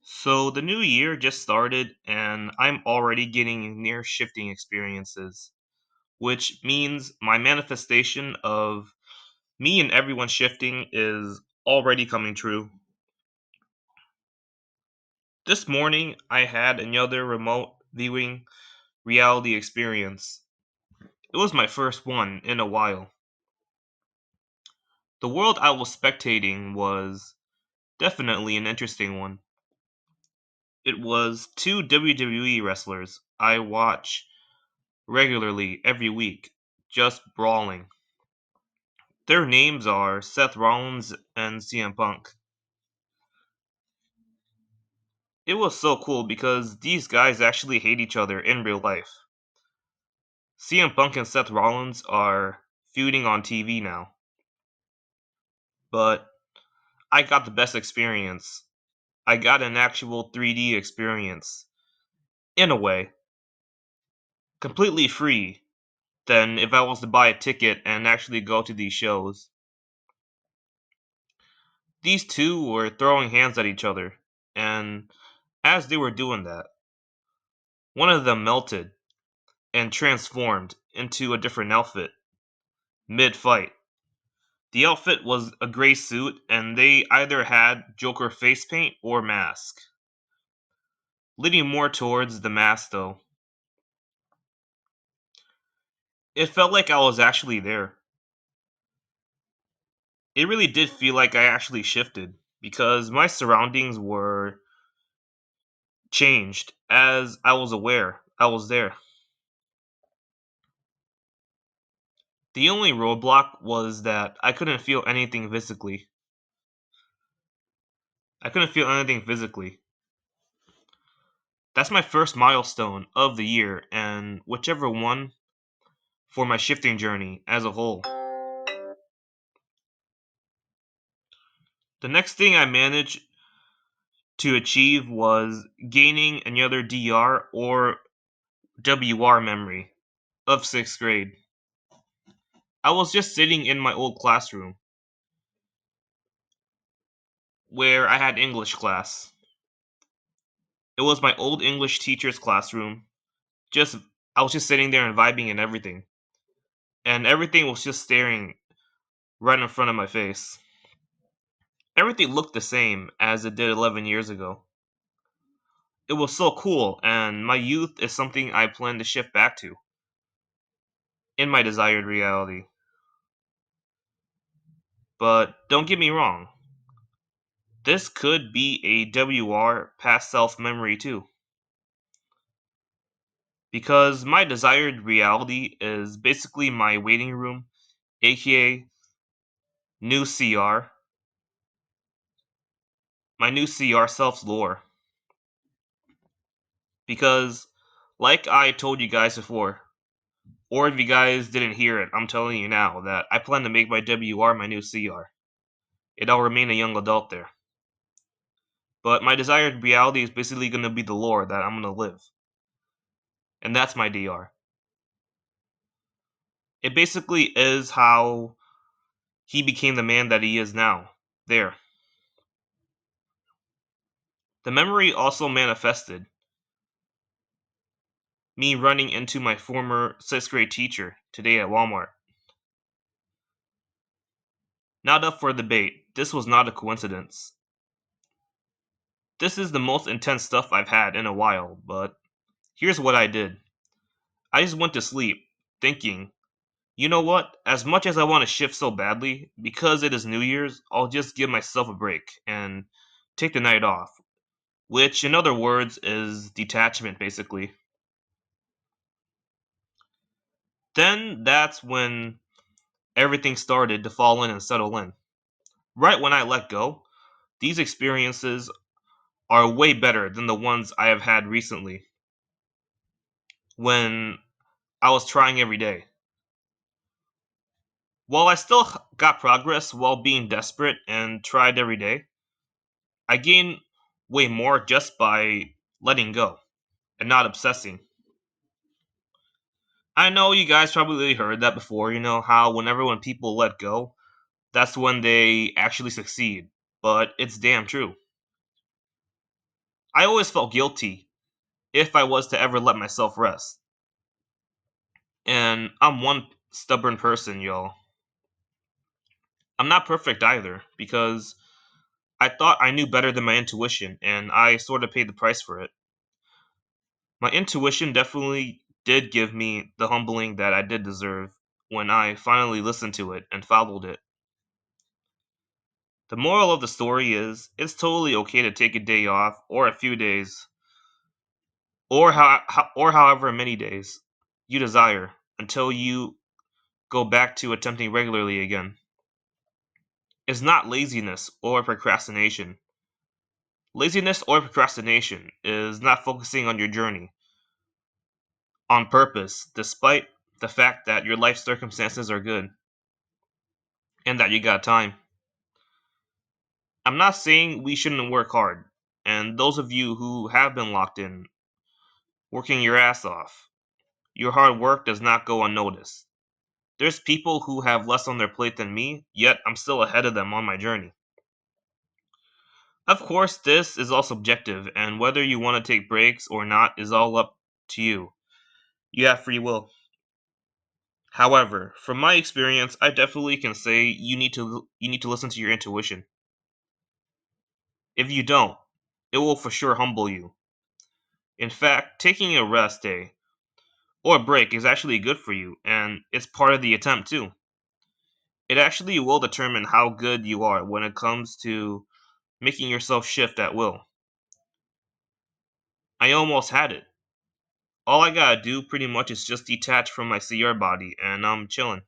So the new year just started and I'm already getting near shifting experiences, which means my manifestation of me and everyone shifting is already coming true. This morning I had another remote viewing reality experience. It was my first one in a while. The world I was spectating was definitely an interesting one. It was two WWE wrestlers I watch regularly every week, just brawling. Their names are Seth Rollins and CM Punk. It was so cool because these guys actually hate each other in real life. CM Punk and Seth Rollins are feuding on TV now, but I got the best experience. I got an actual 3D experience, in a way, completely free than if I was to buy a ticket and actually go to these shows. These two were throwing hands at each other, and as they were doing that, one of them melted and transformed into a different outfit mid fight. The outfit was a gray suit, and they either had Joker face paint or mask. Leaning more towards the mask, though. It felt like I was actually there. It really did feel like I actually shifted, because my surroundings were changed as I was aware I was there. The only roadblock was that I couldn't feel anything physically. I couldn't feel anything physically. That's my first milestone of the year, and whichever one for my shifting journey as a whole. The next thing I managed to achieve was gaining another DR or WR memory of 6th grade. I was just sitting in my old classroom where I had English class. It was my old English teacher's classroom. Just I was just sitting there and vibing and everything. And everything was just staring right in front of my face. Everything looked the same as it did 11 years ago. It was so cool, and my youth is something I plan to shift back to in my desired reality. But don't get me wrong, this could be a WR past self memory too, because my desired reality is basically my waiting room, aka new CR, my new CR self's lore. Because, like I told you guys before, or if you guys didn't hear it, I'm telling you now that I plan to make my WR my new CR. And I'll remain a young adult there. But my desired reality is basically going to be the lore that I'm going to live. And that's my DR. It basically is how he became the man that he is now. There. The memory also manifested me running into my former 6th grade teacher today at Walmart. Not up for debate. This was not a coincidence. This is the most intense stuff I've had in a while, but here's what I did. I just went to sleep, thinking, you know what? As much as I want to shift so badly, because it is New Year's, I'll just give myself a break and take the night off. Which, in other words, is detachment, basically. Then that's when everything started to fall in and settle in. Right when I let go, these experiences are way better than the ones I have had recently when I was trying every day. While I still got progress while being desperate and tried every day, I gained way more just by letting go and not obsessing. I know you guys probably heard that before, how whenever when people let go, that's when they actually succeed. But it's damn true. I always felt guilty if I was to ever let myself rest. And I'm one stubborn person, y'all. I'm not perfect either, because I thought I knew better than my intuition, and I sort of paid the price for it. My intuition definitely did give me the humbling that I did deserve when I finally listened to it and followed it. The moral of the story is it's totally okay to take a day off or a few days or however many days you desire until you go back to attempting regularly again. It's not laziness or procrastination. Laziness or procrastination is not focusing on your journey on purpose, despite the fact that your life circumstances are good and that you got time. I'm not saying we shouldn't work hard, and those of you who have been locked in, working your ass off, your hard work does not go unnoticed. There's people who have less on their plate than me, yet I'm still ahead of them on my journey. Of course, this is all subjective, and whether you want to take breaks or not is all up to you. You have free will. However, from my experience, I definitely can say you need to listen to your intuition. If you don't, it will for sure humble you. In fact, taking a rest day or a break is actually good for you, and it's part of the attempt too. It actually will determine how good you are when it comes to making yourself shift at will. I almost had it. All I gotta do pretty much is just detach from my CR body and I'm chilling.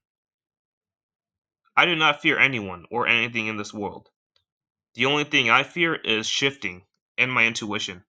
I do not fear anyone or anything in this world. The only thing I fear is shifting and my intuition.